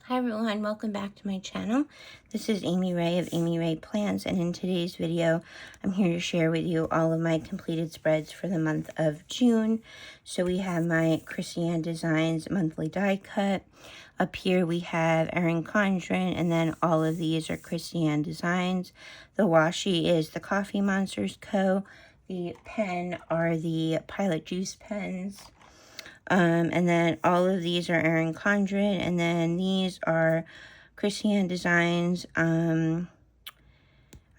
Hi everyone, welcome back to my channel. This is Amy Ray of Amy Ray Plans, and in today's video I'm here to share with you all of my completed spreads for the month of June. So we have my Krissy Designs monthly die cut. Up here we have Erin Condren, and then all of these are Krissy Designs. The washi is the Coffee Monsters Co. The pen are the Pilot Juice pens. And then all of these are Erin Condren, and then these are Krissy Designs. I'm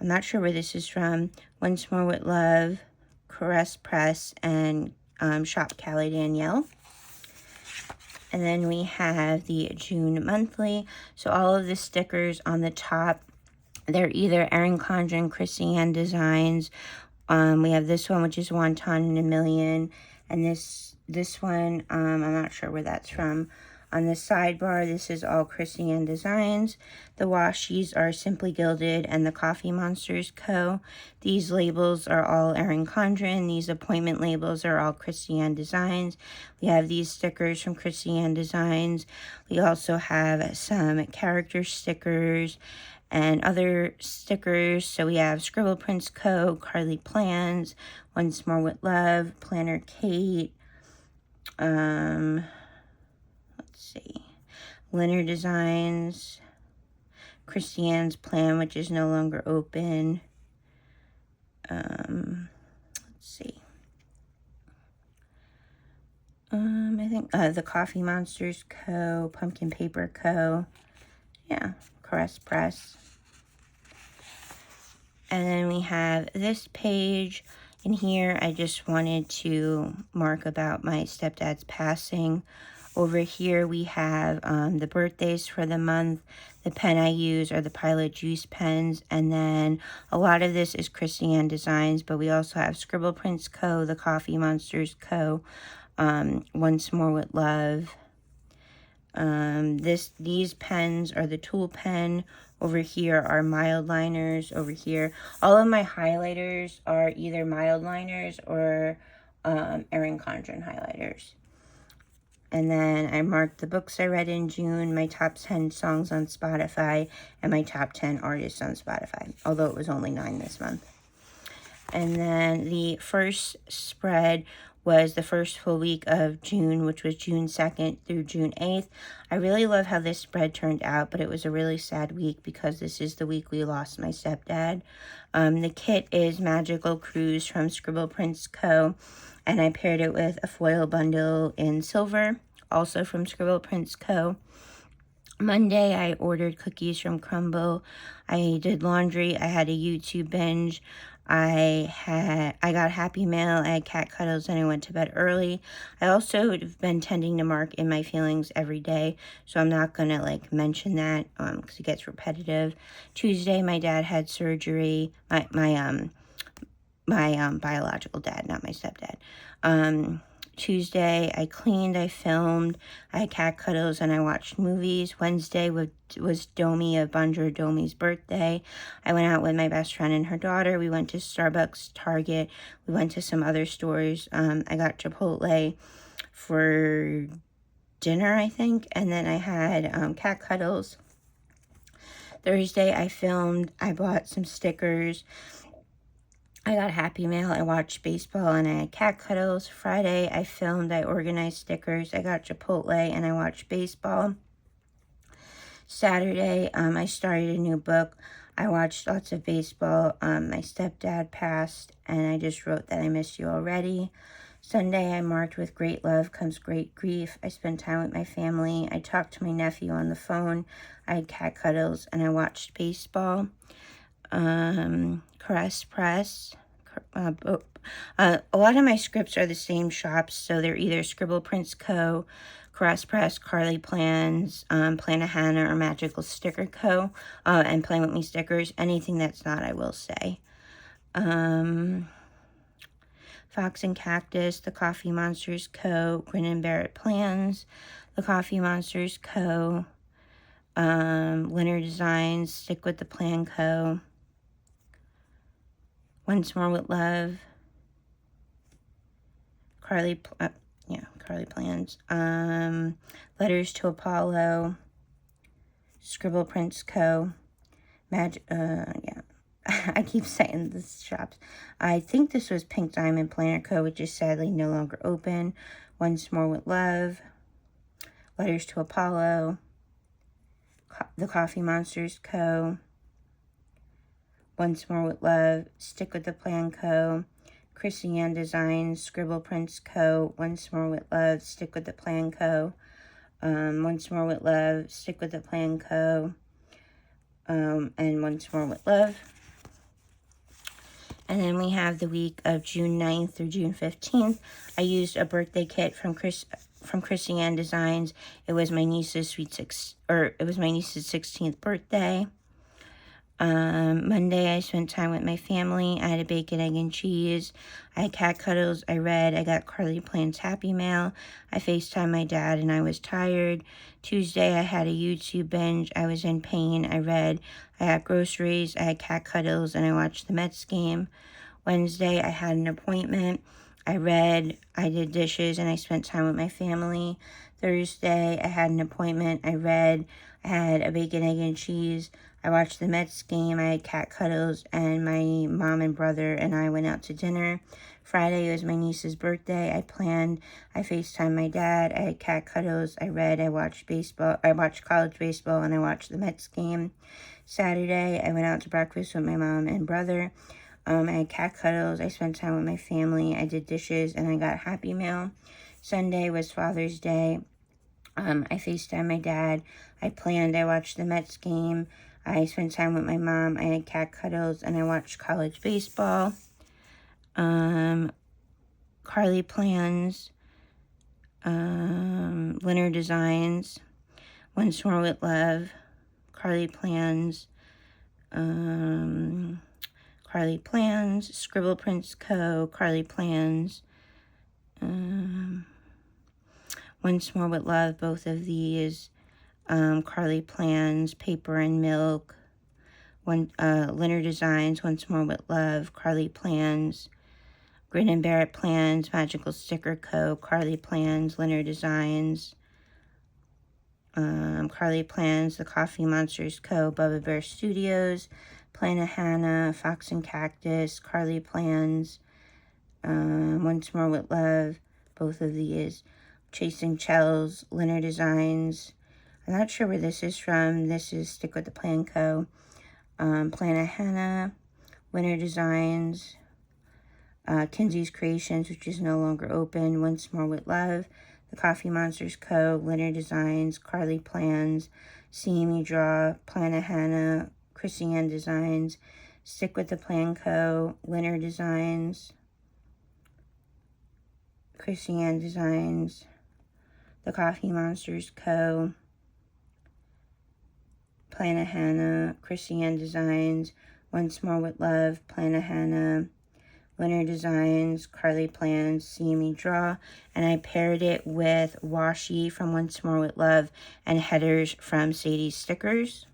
not sure where this is from. Once More with Love, Caress Press, and Shop Callie Danielle. And then we have the June monthly. So all of the stickers on the top, they're either Erin Condren, Krissy Designs. We have this one, which is Wonton in a Million, and this one, I'm not sure where that's from. On the sidebar, this is all Krissy Designs. The washies are Simply Gilded and the Coffee Monsters Co. These labels are all Erin Condren. These appointment labels are all Krissy Designs. We have these stickers from Krissy Designs. We also have some character stickers and other stickers. So we have Scribble Prints Co., Carlea Plans, Once More with Love, Planner Kate, let's see, Linear Designs, Krissy Plan, which is no longer open. Let's see. I think the Coffee Monsters Co., Pumpkin Paper Co. Yeah, Caress Press. And then we have this page. In here, I just wanted to mark about my stepdad's passing. Over here, we have the birthdays for the month. The pen I use are the Pilot Juice pens. And then a lot of this is Krissy Designs, but we also have Scribble Prints Co., the Coffee Monsters Co., Once More with Love. These pens are the Tool pen. Over here are mild liners. Over here, all of my highlighters are either mild liners or Erin Condren highlighters. And then I marked the books I read in June, my top 10 songs on Spotify, and my top 10 artists on Spotify, although it was only 9 this month. And then the first spread was the first full week of June, which was June 2nd through June 8th. I really love how this spread turned out, but it was a really sad week because this is the week we lost my stepdad. The kit is Magical Cruise from Scribble Prints Co., and I paired it with a foil bundle in silver, also from Scribble Prints Co. Monday, I ordered cookies from Crumble. I did laundry. I had a YouTube binge. I got Happy Mail, I had cat cuddles, and I went to bed early. I also have been tending to mark in my feelings every day, so I'm not going to, like, mention that, because it gets repetitive. Tuesday, my dad had surgery, my biological dad, not my stepdad. Tuesday, I cleaned, I filmed, I had cat cuddles, and I watched movies. Wednesday was Domi of Bonjour Domi's birthday. I went out with my best friend and her daughter. We went to Starbucks, Target. We went to some other stores. I got Chipotle for dinner, I think, and then I had cat cuddles. Thursday, I filmed. I bought some stickers. I got Happy Mail, I watched baseball, and I had cat cuddles. Friday, I filmed, I organized stickers, I got Chipotle, and I watched baseball. Saturday, I started a new book. I watched lots of baseball. My stepdad passed, and I just wrote that I miss you already. Sunday, I marked with great love comes great grief. I spent time with my family. I talked to my nephew on the phone. I had cat cuddles, and I watched baseball. Caress Press. A lot of my scripts are the same shops, so they're either Scribble Prints Co., Caress Press, Carlea Plans, Plannahannah, or Magical Sticker Co., and Playing With Me stickers. Anything that's not, I will say. Fox and Cactus, the Coffee Monsters Co., Grin and Barrett Plans, the Coffee Monsters Co., Linear Designs, Stick With the Plan Co., Once More with Love, Carlea Plans, Letters to Apollo, Scribble Prints Co. Yeah. I keep saying this shops. I think this was Pink Diamond Planner Co., which is sadly no longer open. Once More with Love. Letters to Apollo. The Coffee Monsters Co. Once More with Love. Stick with the Plan Co. Krissy Designs. Scribble Prints Co. Once More with Love. Stick with the Plan Co. Once More with Love. Stick with the Plan Co. And Once More with Love. And then we have the week of June 9th through June 15th. I used a birthday kit from Krissy Designs. It was my niece's 16th birthday. Monday, I spent time with my family. I had a bacon, egg, and cheese. I had cat cuddles. I read. I got Carlea Plan's Happy Mail. I FaceTimed my dad, and I was tired. Tuesday, I had a YouTube binge. I was in pain. I read. I had groceries. I had cat cuddles, and I watched the Mets game. Wednesday, I had an appointment. I read. I did dishes, and I spent time with my family. Thursday, I had an appointment. I read. I had a bacon, egg, and cheese. I watched the Mets game. I had cat cuddles, and my mom and brother and I went out to dinner. Friday was my niece's birthday. I FaceTimed my dad. I had cat cuddles. I read. I watched baseball. I watched college baseball, and I watched the Mets game. Saturday, I went out to breakfast with my mom and brother. I had cat cuddles. I spent time with my family. I did dishes, and I got Happy Meal. Sunday was Father's Day. I FaceTimed my dad. I watched the Mets game. I spent time with my mom. I had cat cuddles, and I watched college baseball. Carlea Plans, Linear Designs, Once More with Love, Carlea Plans, Scribble Prints Co., Carlea Plans, Once More with Love, both of these. Carlea Plans, Paper and Milk, Linear Designs, Once More with Love, Carlea Plans, Grin and Bear It Plans, Magical Sticker Co., Carlea Plans, Linear Designs, Carlea Plans, The Coffee Monsters Co., Bubba Bear Studios, Plan a Hannah, Fox and Cactus, Carlea Plans, Once More with Love, both of these, Chasing Chells, Linear Designs. I'm not sure where this is from. This is Stick with the Plan Co. Plan a Hannah, Linear Designs, Kinsey's Creations, which is no longer open, Once More with Love, The Coffee Monsters Co., Linear Designs, Carlea Plans, Seeing Me Draw, Plan a Hannah, Krissy Designs, Stick with the Plan Co., Linear Designs, Krissy Designs, The Coffee Monsters Co., Plan a Hannah, Krissy Designs, Once More with Love, Plan a Hannah, Linear Designs, Carlea Plans, See Me Draw, and I paired it with washi from Once More with Love and headers from Sadie's Stickers.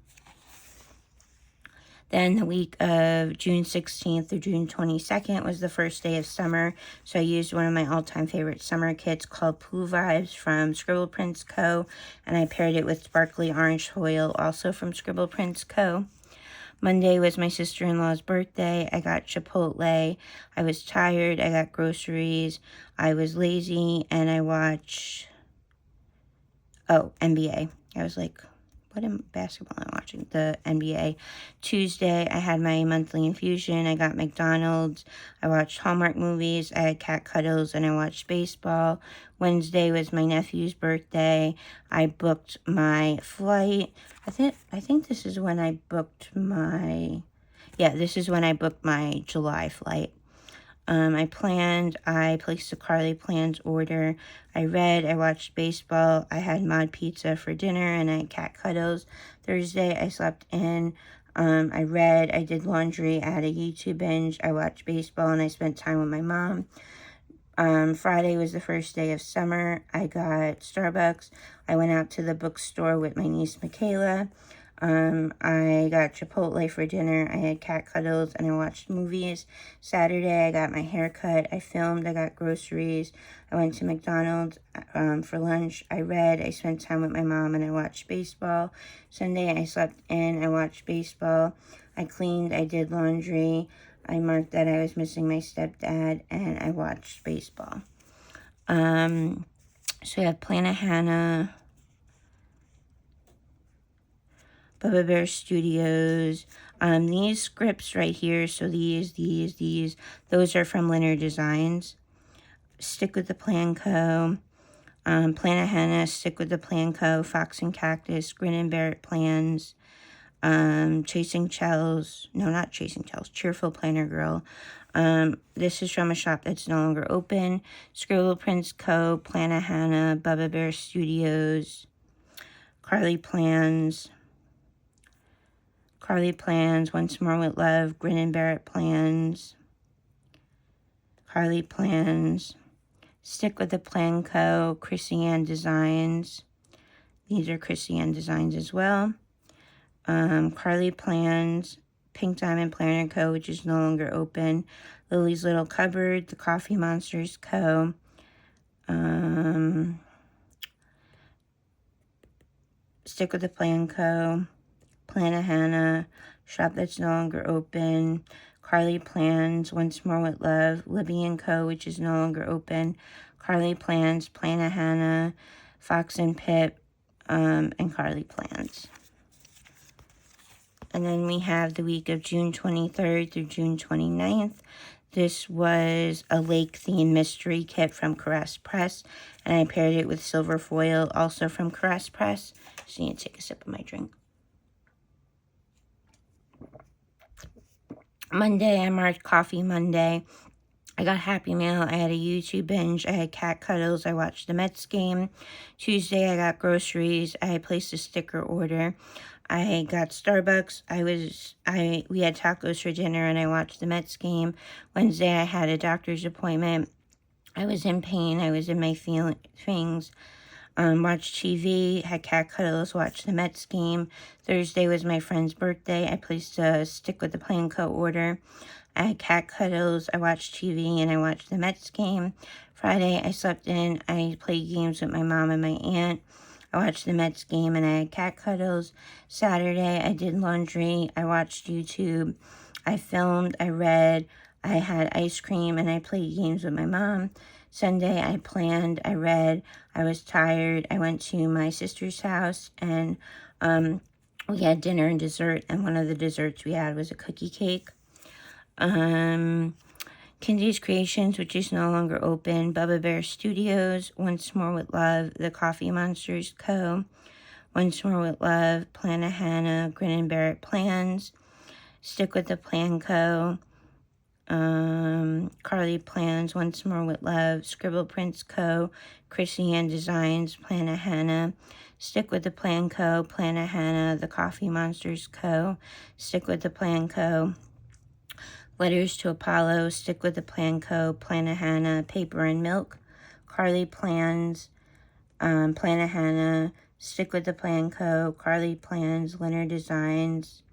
Then the week of June 16th through June 22nd was the first day of summer, so I used one of my all-time favorite summer kits called Pooh Vibes from Scribble Prints Co., and I paired it with Sparkly Orange Foil, also from Scribble Prints Co. Monday was my sister-in-law's birthday. I got Chipotle. I was tired. I got groceries. I was lazy, and I watched, NBA. I was like, what basketball am I watching? The NBA. Tuesday, I had my monthly infusion. I got McDonald's. I watched Hallmark movies. I had cat cuddles, and I watched baseball. Wednesday was my nephew's birthday. I booked my flight. I think this is when I booked my... Yeah, this is when I booked my July flight. I placed a Carlea Plans order. I read, I watched baseball. I had mod pizza for dinner, and I had cat cuddles. Thursday, I slept in. I read, I did laundry. I had a YouTube binge. I watched baseball, and I spent time with my mom. Friday was the first day of summer. I got Starbucks. I went out to the bookstore with my niece, Michaela. I got Chipotle for dinner. I had cat cuddles and I watched movies. Saturday, I got my hair cut. I filmed. I got groceries. I went to McDonald's for lunch. I read. I spent time with my mom and I watched baseball. Sunday, I slept in. I watched baseball. I cleaned. I did laundry. I marked that I was missing my stepdad and I watched baseball. So I have Planet Hannah, Bubba Bear Studios. These scripts right here, so these, those are from Linear Designs. Stick with the Plan Co. Planet Hannah, Stick with the Plan Co. Fox and Cactus, Grin and Bear It Plans. Chasing Chells, no, not Chasing Chells, Cheerful Planner Girl. This is from a shop that's no longer open. Scribble Prince Co., Planet Hannah, Bubba Bear Studios, Carly Plans, Once More with Love, Grin and Bear It Plans, Carly Plans, Stick with the Plan Co., Krissy Designs. These are Krissy Designs as well. Carly Plans, Pink Diamond Planner Co., which is no longer open. Lily's Little Cupboard, The Coffee Monsters Co., Stick with the Plan Co., Planet Hannah, shop that's no longer open. Carly Plans, Once More with Love, Libby & Co., which is no longer open. Carly Plans, Planet Hannah, Fox and Pip, and Carly Plans. And then we have the week of June 23rd through June 29th. This was a lake-themed mystery kit from Caress Press. And I paired it with silver foil, also from Caress Press. Just need to take a sip of my drink. Monday, I marked Coffee Monday. I got Happy Meal. I had a YouTube binge. I had cat cuddles. I watched the Mets game. Tuesday, I got groceries. I placed a sticker order. I got Starbucks. We had tacos for dinner and I watched the Mets game. Wednesday, I had a doctor's appointment. I was in pain. I was in my feelings. Watched TV, had cat cuddles, watched the Mets game. Thursday was my friend's birthday. I placed a Stick with the Plan Co. order. I had cat cuddles, I watched TV, and I watched the Mets game. Friday, I slept in. I played games with my mom and my aunt. I watched the Mets game, and I had cat cuddles. Saturday, I did laundry. I watched YouTube. I filmed. I read. I had ice cream, and I played games with my mom. Sunday, I planned. I read. I was tired. I went to my sister's house, and we had dinner and dessert, and one of the desserts we had was a cookie cake. Kindy's Creations, which is no longer open. Bubba Bear Studios, Once More with Love, The Coffee Monsters Co., Once More with Love, Planet Hannah, Grin and Bear It Plans, Stick with the Plan Co., Carly Plans, Once More with Love, Scribble Prince Co., Krissy Designs, Planet Hannah, Stick with the Plan Co., Planet Hannah, The Coffee Monsters Co., Stick with the Plan Co., Letters to Apollo, Stick with the Plan Co., Planet Hannah, Paper and Milk, Carly Plans, Planet Hannah, Stick with the Plan Co., Carly Plans, Linear Designs,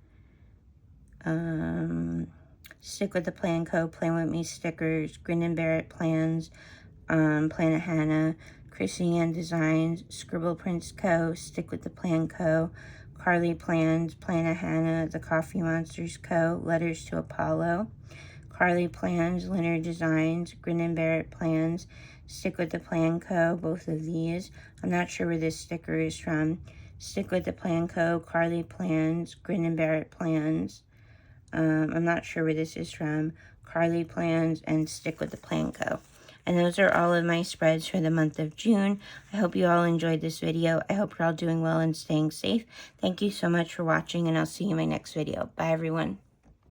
Stick with the Plan Co., Plan With Me stickers, Grin and Bear It Plans, Planet Hannah, Krissy Designs, Scribble Prince Co., Stick with the Plan Co., Carly Plans, Planet Hannah, The Coffee Monsters Co., Letters to Apollo, Carly Plans, Linear Designs, Grin and Bear It Plans, Stick with the Plan Co., both of these. I'm not sure where this sticker is from. Stick with the Plan Co., Carly Plans, Grin and Bear It Plans. I'm not sure where this is from. Carly Plans and Stick with the Plan Co. And those are all of my spreads for the month of June. I hope you all enjoyed this video. I hope you're all doing well and staying safe. Thank you so much for watching, and I'll see you in my next video. Bye, everyone.